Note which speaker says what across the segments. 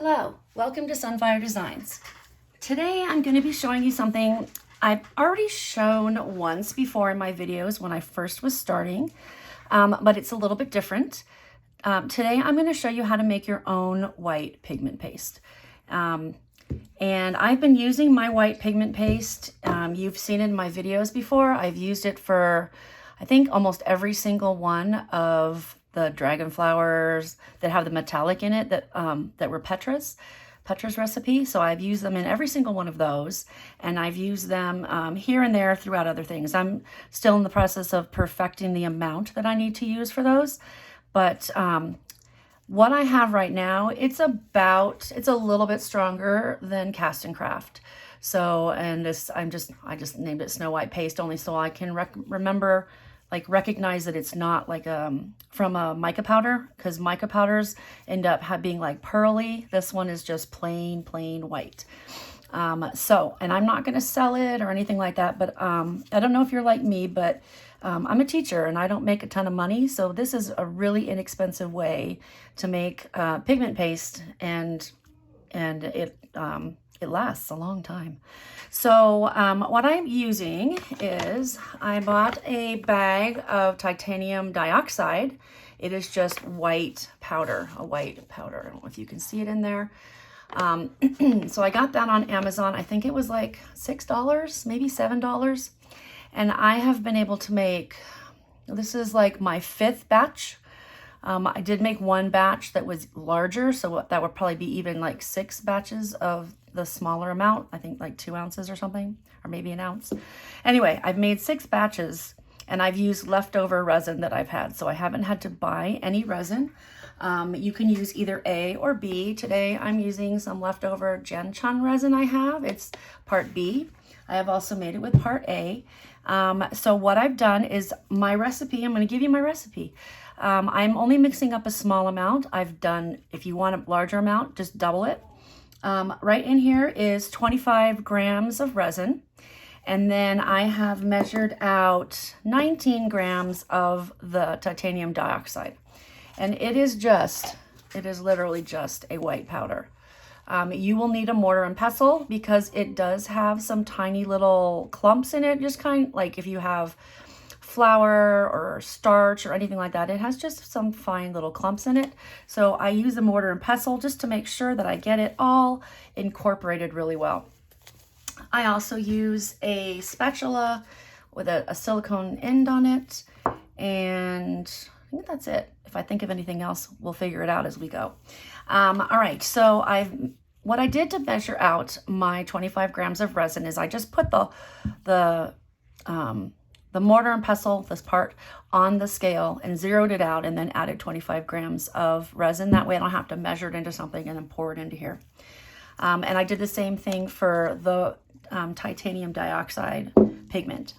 Speaker 1: Hello, welcome to Sunfire Designs. Today I'm going to be showing you something I've already shown once before in my videos when I first was starting, but it's a little bit different. Today I'm going to show you how to make your own white pigment paste. And I've been using my white pigment paste. You've seen it in my videos before. I've used it for, I think, almost every single one of the dragon flowers that have the metallic in it that were Petra's recipe. So I've used them in every single one of those, and I've used them here and there throughout other things. I'm still in the process of perfecting the amount that I need to use for those, but what I have right now, it's a little bit stronger than Cast and Craft. So, and this, I just named it Snow White Paste only so I can recognize that it's not like from a mica powder, because mica powders end up being like pearly. This one is just plain white. And I'm not going to sell it or anything like that, but I don't know if you're like me, but I'm a teacher and I don't make a ton of money, so this is a really inexpensive way to make pigment paste, and it lasts a long time. So what I'm using is, I bought a bag of titanium dioxide. It is just white powder, a white powder. I don't know if you can see it in there. So I got that on Amazon. I think it was like $6, maybe $7. And I have been able to make, this is like my 5th batch. I did make one batch that was larger, so that would probably be even like 6 batches of the smaller amount. I think like 2 ounces or something, or maybe an ounce. Anyway, I've made 6 batches, and I've used leftover resin that I've had, so I haven't had to buy any resin. You can use either A or B. Today I'm using some leftover Jen Chun resin I have. It's part B. I have also made it with part A. So what I've done is my recipe, I'm going to give you my recipe. I'm only mixing up a small amount. I've done, if you want a larger amount, just double it. Right in here is 25 grams of resin. And then I have measured out 19 grams of the titanium dioxide. And it is literally just a white powder. You will need a mortar and pestle because it does have some tiny little clumps in it, just kind of like if you have flour or starch or anything like that, it has just some fine little clumps in it. So I use a mortar and pestle just to make sure that I get it all incorporated really well. I also use a spatula with a silicone end on it, and I think that's it. If I think of anything else, we'll figure it out as we go. All right, so what I did to measure out my 25 grams of resin is I just put the mortar and pestle, this part, on the scale and zeroed it out, and then added 25 grams of resin. That way I don't have to measure it into something and then pour it into here. And I did the same thing for the titanium dioxide pigment.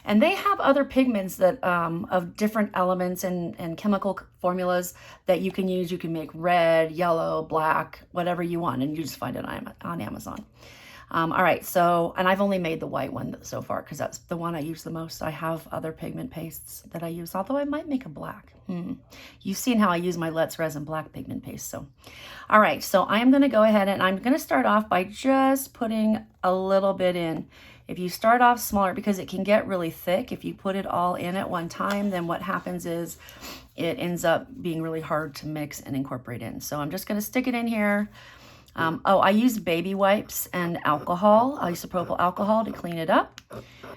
Speaker 1: And they have other pigments that of different elements and chemical formulas that you can use. You can make red, yellow, black, whatever you want, and you just find it on Amazon. All right, so, and I've only made the white one so far because that's the one I use the most. I have other pigment pastes that I use, although I might make a black. You've seen how I use my Let's Resin black pigment paste. So, all right, so I'm going to go ahead and I'm going to start off by just putting a little bit in. If you start off smaller, because it can get really thick, if you put it all in at one time, then what happens is it ends up being really hard to mix and incorporate in. So I'm just going to stick it in here. I use baby wipes and alcohol, isopropyl alcohol, to clean it up.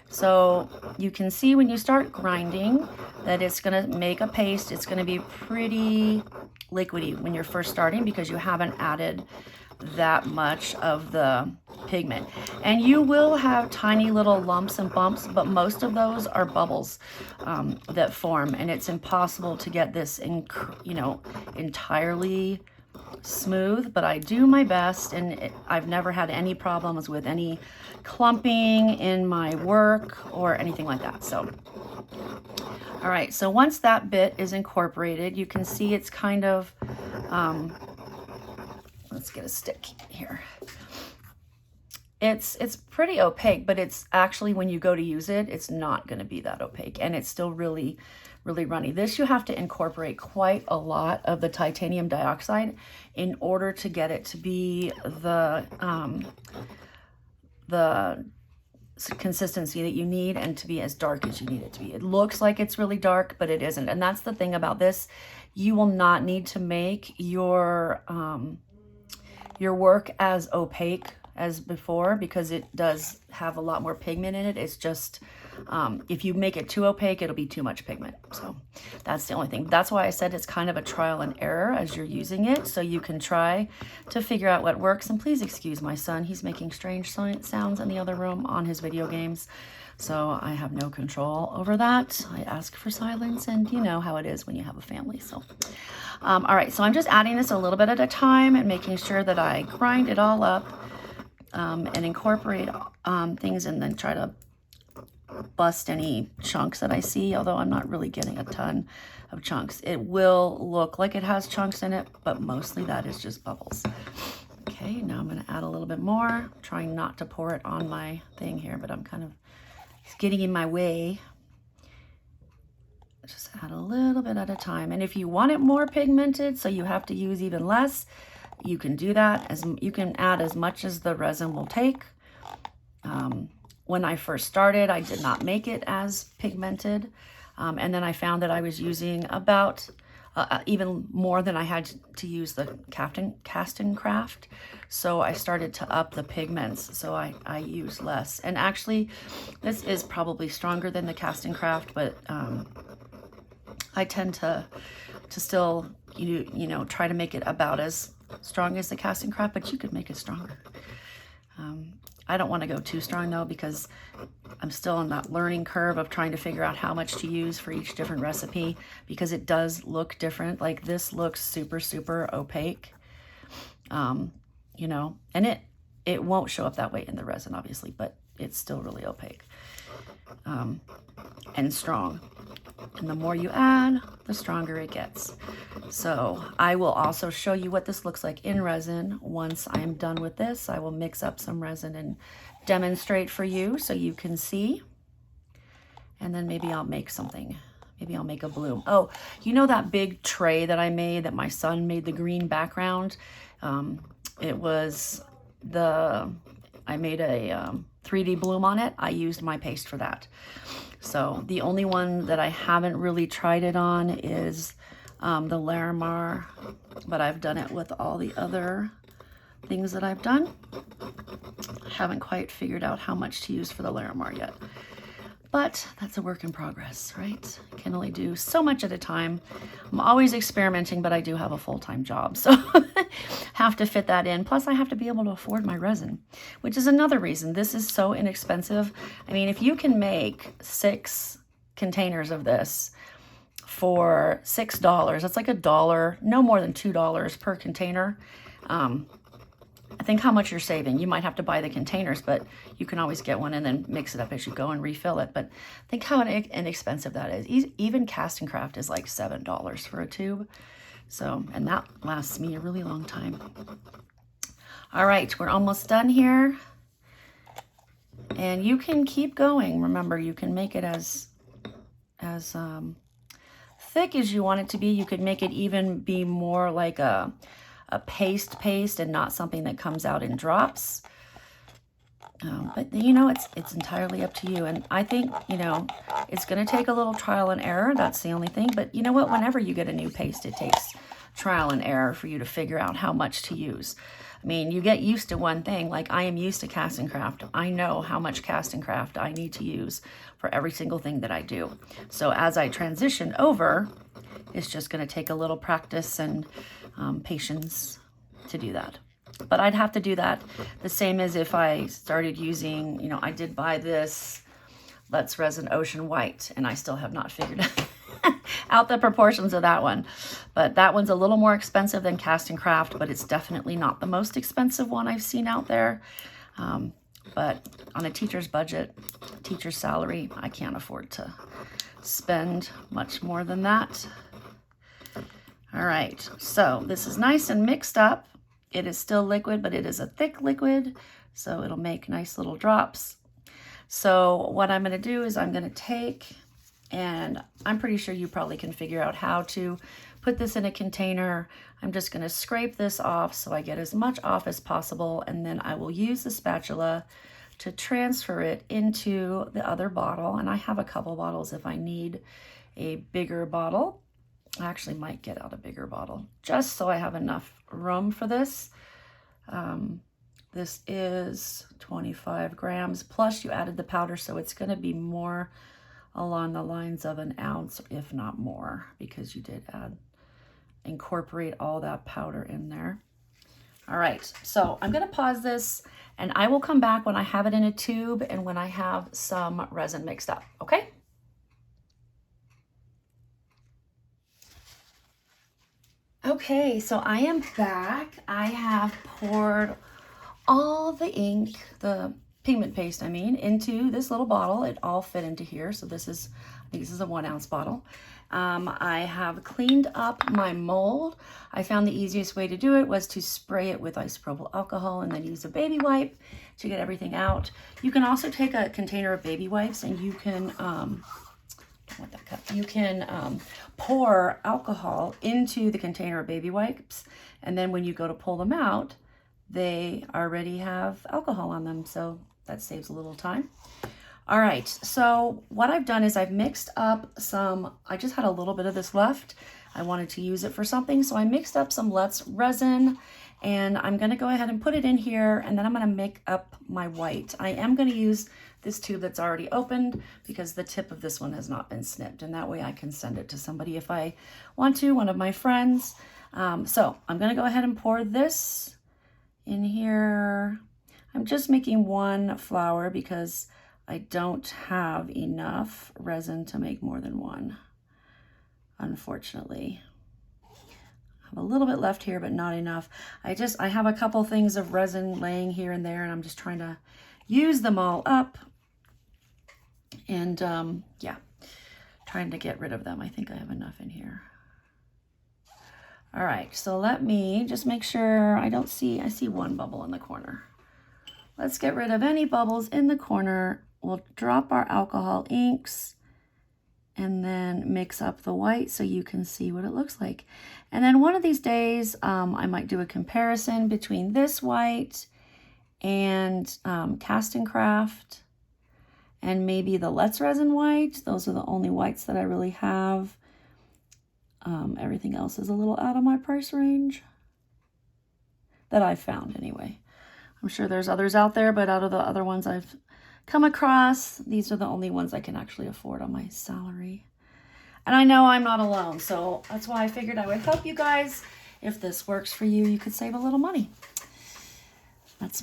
Speaker 1: So you can see when you start grinding that it's going to make a paste. It's going to be pretty liquidy when you're first starting because you haven't added that much of the pigment, and you will have tiny little lumps and bumps, but most of those are bubbles that form, and it's impossible to get this entirely smooth, but I do my best, and I've never had any problems with any clumping in my work or anything like that. So all right, so once that bit is incorporated, you can see it's kind of let's get a stick here. it's pretty opaque, but it's actually, when you go to use it, it's not going to be that opaque, and it's still really, really runny. This, you have to incorporate quite a lot of the titanium dioxide in order to get it to be the consistency that you need and to be as dark as you need it to be. It looks like it's really dark, but it isn't. And that's the thing about this. You will not need to make your work as opaque as before, because it does have a lot more pigment in it. It's just, if you make it too opaque, it'll be too much pigment. So that's the only thing. That's why I said it's kind of a trial and error as you're using it, so you can try to figure out what works. And please excuse my son. He's making strange sounds in the other room on his video games. So I have no control over that. I ask for silence, and you know how it is when you have a family. So, all right, so I'm just adding this a little bit at a time and making sure that I grind it all up, and incorporate things, and then try to bust any chunks that I see, although I'm not really getting a ton of chunks. It will look like it has chunks in it, but mostly that is just bubbles. Okay, now I'm going to add a little bit more, trying not to pour it on my thing here, but I'm kind of, it's getting in my way. Just add a little bit at a time. And if you want it more pigmented, so you have to use even less, you can do that. As you can add as much as the resin will take. When I first started, I did not make it as pigmented. And then I found that I was using about even more than I had to use the cast and craft. So I started to up the pigments, so I use less. And actually, this is probably stronger than the cast and craft, but I tend to still, you know, try to make it about as strong as the cast and craft, but you could make it stronger. I don't want to go too strong though, because I'm still on that learning curve of trying to figure out how much to use for each different recipe, because it does look different. Like this looks super, super opaque, you know, and it won't show up that way in the resin, obviously, but it's still really opaque, and strong. And the more you add, the stronger it gets. So I will also show you what this looks like in resin. Once I am done with this, I will mix up some resin and demonstrate for you so you can see. And then maybe I'll make something. Maybe I'll make a bloom. Oh, you know that big tray that I made, that my son made the green background? It was I made a 3D bloom on it. I used my paste for that. So the only one that I haven't really tried it on is the Larimar, but I've done it with all the other things that I've done. I haven't quite figured out how much to use for the Larimar yet, but that's a work in progress, right? I can only do so much at a time. I'm always experimenting, but I do have a full-time job, so have to fit that in. Plus I have to be able to afford my resin, which is another reason this is so inexpensive. I mean, if you can make 6 containers of this for $6, that's like $1, no more than $2 per container. I think how much you're saving. You might have to buy the containers, but you can always get one and then mix it up as you go and refill it. But think how inexpensive that is. Even cast and craft is like $7 for a tube. So, and that lasts me a really long time. All right, we're almost done here. And you can keep going. Remember, you can make it as thick as you want it to be. You could make it even be more like a paste and not something that comes out in drops. But you know, it's entirely up to you. And I think, you know, it's going to take a little trial and error. That's the only thing. But you know what? Whenever you get a new paste, it takes trial and error for you to figure out how much to use. I mean, you get used to one thing. Like I am used to cast and craft. I know how much cast and craft I need to use for every single thing that I do. So as I transition over, it's just going to take a little practice and patience to do that. But I'd have to do that the same as if I started using, you know, I did buy this Let's Resin Ocean White, and I still have not figured out the proportions of that one. But that one's a little more expensive than cast and craft, but it's definitely not the most expensive one I've seen out there. But on a teacher's budget, teacher's salary, I can't afford to spend much more than that. All right, so this is nice and mixed up. It is still liquid, but it is a thick liquid, so it'll make nice little drops. So what I'm gonna do is I'm gonna take, and I'm pretty sure you probably can figure out how to put this in a container. I'm just gonna scrape this off so I get as much off as possible, and then I will use the spatula to transfer it into the other bottle. And I have a couple bottles if I need a bigger bottle. I actually might get out a bigger bottle just so I have enough room for this. This is 25 grams, plus you added the powder, so it's gonna be more along the lines of an ounce, if not more, because you did incorporate all that powder in there. All right, so I'm gonna pause this and I will come back when I have it in a tube and when I have some resin mixed up, okay? Okay, so I am back. I have poured all the ink, the pigment paste, I mean, into this little bottle. It all fit into here. So this is, I think this is a 1 ounce bottle. I have cleaned up my mold. I found the easiest way to do it was to spray it with isopropyl alcohol and then use a baby wipe to get everything out. You can also take a container of baby wipes and you can, you can pour alcohol into the container of baby wipes, and then when you go to pull them out, they already have alcohol on them, so that saves a little time. All right, so what I've done is I've mixed up some, I just had a little bit of this left. I wanted to use it for something, so I mixed up some Let's resin, and I'm gonna go ahead and put it in here, and then I'm gonna make up my white. I am gonna use this tube that's already opened because the tip of this one has not been snipped, and that way I can send it to somebody if I want to, one of my friends. So I'm gonna go ahead and pour this in here. I'm just making one flower because I don't have enough resin to make more than one, unfortunately. I have a little bit left here, but not enough. I have a couple things of resin laying here and there, and I'm just trying to use them all up. And yeah, trying to get rid of them. I think I have enough in here. All right, so let me just make sure I see one bubble in the corner. Let's get rid of any bubbles in the corner. We'll drop our alcohol inks and then mix up the white so you can see what it looks like. And then one of these days, I might do a comparison between this white and Cast and Craft and maybe the Let's Resin white. Those are the only whites that I really have. Everything else is a little out of my price range that I've found anyway. I'm sure there's others out there, but out of the other ones I've come across, these are the only ones I can actually afford on my salary. And I know I'm not alone, so that's why I figured I would help you guys. If this works for you, you could save a little money. That's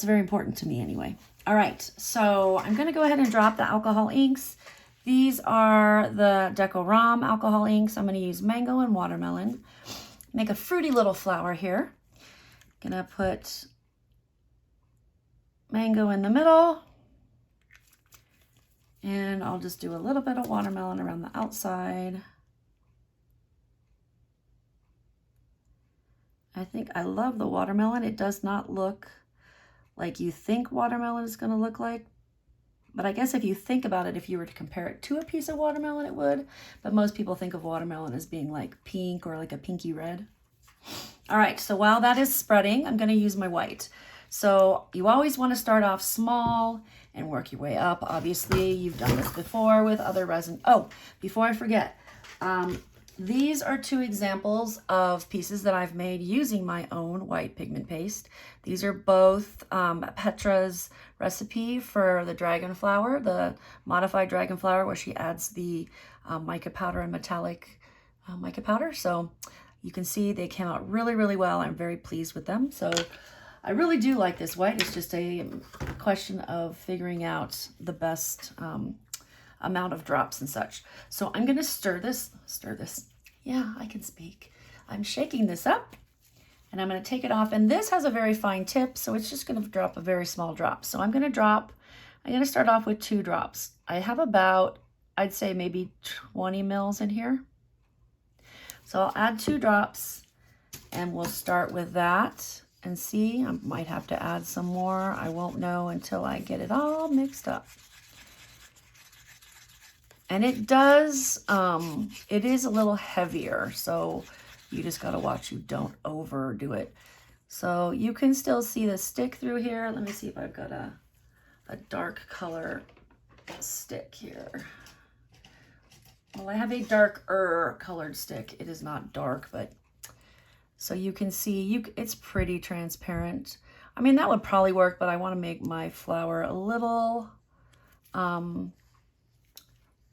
Speaker 1: very important to me anyway. All right, so I'm gonna go ahead and drop the alcohol inks. These are the Decorum alcohol inks. I'm gonna use mango and watermelon. Make a fruity little flower here. Gonna put mango in the middle. And I'll just do a little bit of watermelon around the outside. I think I love the watermelon. It does not look like you think watermelon is gonna look like. But I guess if you think about it, if you were to compare it to a piece of watermelon, it would. But most people think of watermelon as being like pink or like a pinky red. All right, so while that is spreading, I'm gonna use my white. So you always wanna start off small and work your way up. Obviously, you've done this before with other resin. Oh, before I forget, these are two examples of pieces that I've made using my own white pigment paste. These are both Petra's recipe for the dragon flower, the modified dragon flower, where she adds the mica powder and metallic mica powder. So you can see they came out really, really well. I'm very pleased with them. So I really do like this white. It's just a question of figuring out the best amount of drops and such. So I'm gonna stir this. Yeah, I can speak. I'm shaking this up and I'm gonna take it off. And this has a very fine tip, so it's just gonna drop a very small drop. So I'm gonna start off with 2 drops. I have about, I'd say maybe 20 mils in here. So I'll add 2 drops And we'll start with that and see. I might have to add some more. I won't know until I get it all mixed up. And it does, it is a little heavier, so you just gotta watch you don't overdo it. So you can still see the stick through here. Let me see if I've got a dark color stick here. Well, I have a darker colored stick. It is not dark, but so you can see, it's pretty transparent. I mean, that would probably work, but I want to make my flower a little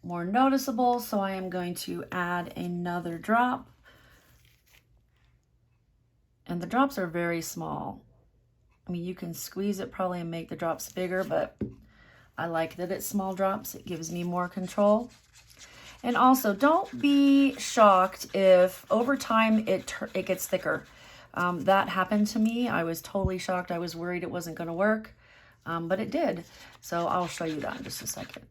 Speaker 1: more noticeable, so I am going to add another drop. And the drops are very small. I mean, you can squeeze it probably and make the drops bigger, but I like that it's small drops. It gives me more control. And also, don't be shocked if over time it gets thicker. That happened to me. I was totally shocked. I was worried it wasn't going to work, but it did. So I'll show you that in just a second.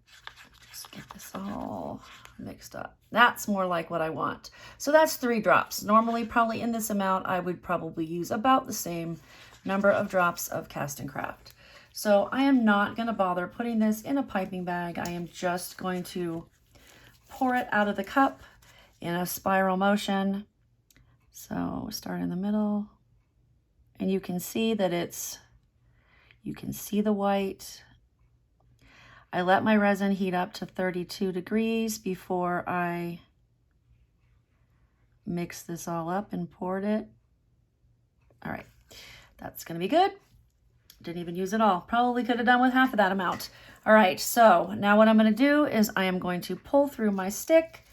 Speaker 1: Just get this all mixed up. That's more like what I want. So that's 3 drops. Normally, probably in this amount, I would probably use about the same number of drops of Cast and Craft. So I am not going to bother putting this in a piping bag. I am just going to pour it out of the cup in a spiral motion. So start in the middle, and you can see that you can see the white. I let my resin heat up to 32 degrees before I mixed this all up and poured it. All right, that's gonna be good. Didn't even use it all. Probably could have done with half of that amount. All right, so now what I'm gonna do is I am going to pull through my stick,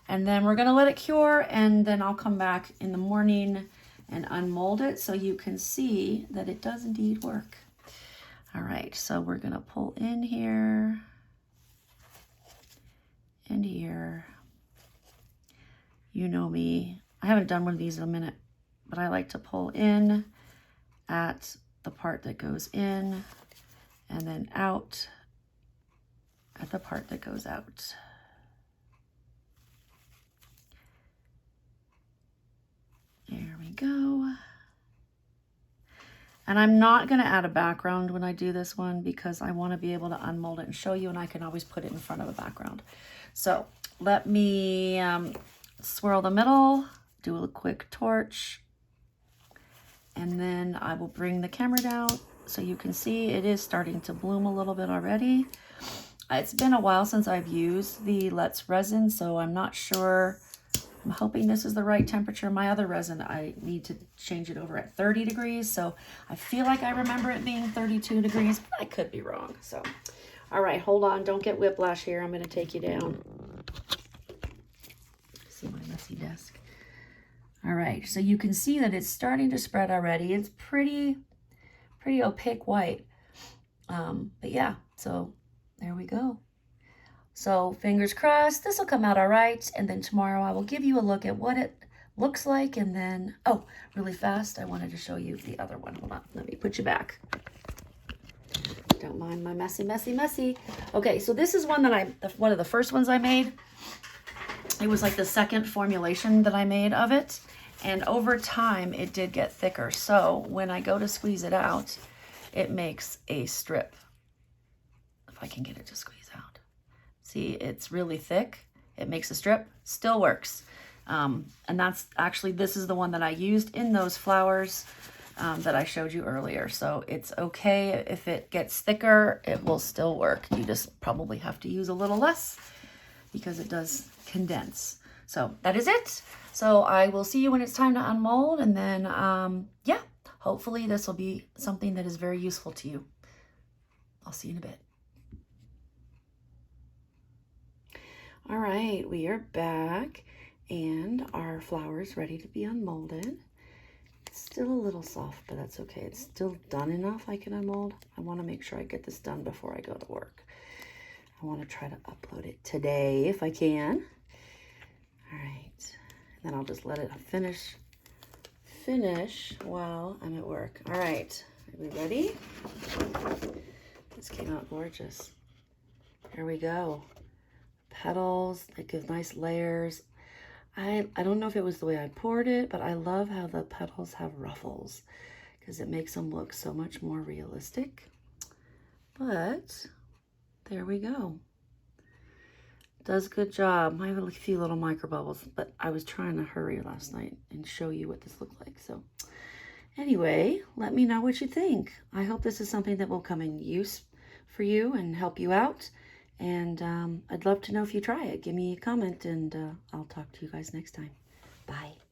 Speaker 1: and then we're gonna let it cure, and then I'll come back in the morning and unmold it so you can see that it does indeed work. All right, so we're gonna pull in here and here. You know me. I haven't done one of these in a minute, but I like to pull in at the part that goes in and then out at the part that goes out. There we go. And I'm not going to add a background when I do this one because I want to be able to unmold it and show you, and I can always put it in front of a background. So let me swirl the middle, do a quick torch, and then I will bring the camera down so you can see it is starting to bloom a little bit already. It's been a while since I've used the Let's resin, so I'm not sure. I'm hoping this is the right temperature. My other resin, I need to change it over at 30 degrees. So I feel like I remember it being 32 degrees, but I could be wrong. So, all right, hold on. Don't get whiplash here. I'm going to take you down. See my messy desk. All right, so you can see that it's starting to spread already. It's pretty opaque white. But yeah, so there we go. So fingers crossed, this will come out all right. And then tomorrow I will give you a look at what it looks like. And then, oh, really fast, I wanted to show you the other one. Hold on, let me put you back. Don't mind my messy. Okay, so this is one that one of the first ones I made. It was like the second formulation that I made of it. And over time, it did get thicker. So when I go to squeeze it out, it makes a strip. If I can get it to squeeze out. See, it's really thick. It makes a strip, still works. And that's actually, this is the one that I used in those flowers that I showed you earlier. So it's okay if it gets thicker, it will still work. You just probably have to use a little less because it does condense. So that is it. So I will see you when it's time to unmold, and then, yeah, hopefully this will be something that is very useful to you. I'll see you in a bit. All right, we are back, and our flower is ready to be unmolded. It's still a little soft, but that's okay. It's still done enough I can unmold. I want to make sure I get this done before I go to work. I want to try to upload it today if I can. All right, and then I'll just let it finish while I'm at work. All right, are we ready? This came out gorgeous. Here we go. Petals, they give nice layers. I don't know if it was the way I poured it, but I love how the petals have ruffles because it makes them look so much more realistic. But there we go. Does a good job. I have a few little micro bubbles, but I was trying to hurry last night and show you what this looked like. So anyway, let me know what you think. I hope this is something that will come in use for you and help you out. And I'd love to know if you try it. Give me a comment and I'll talk to you guys next time. Bye.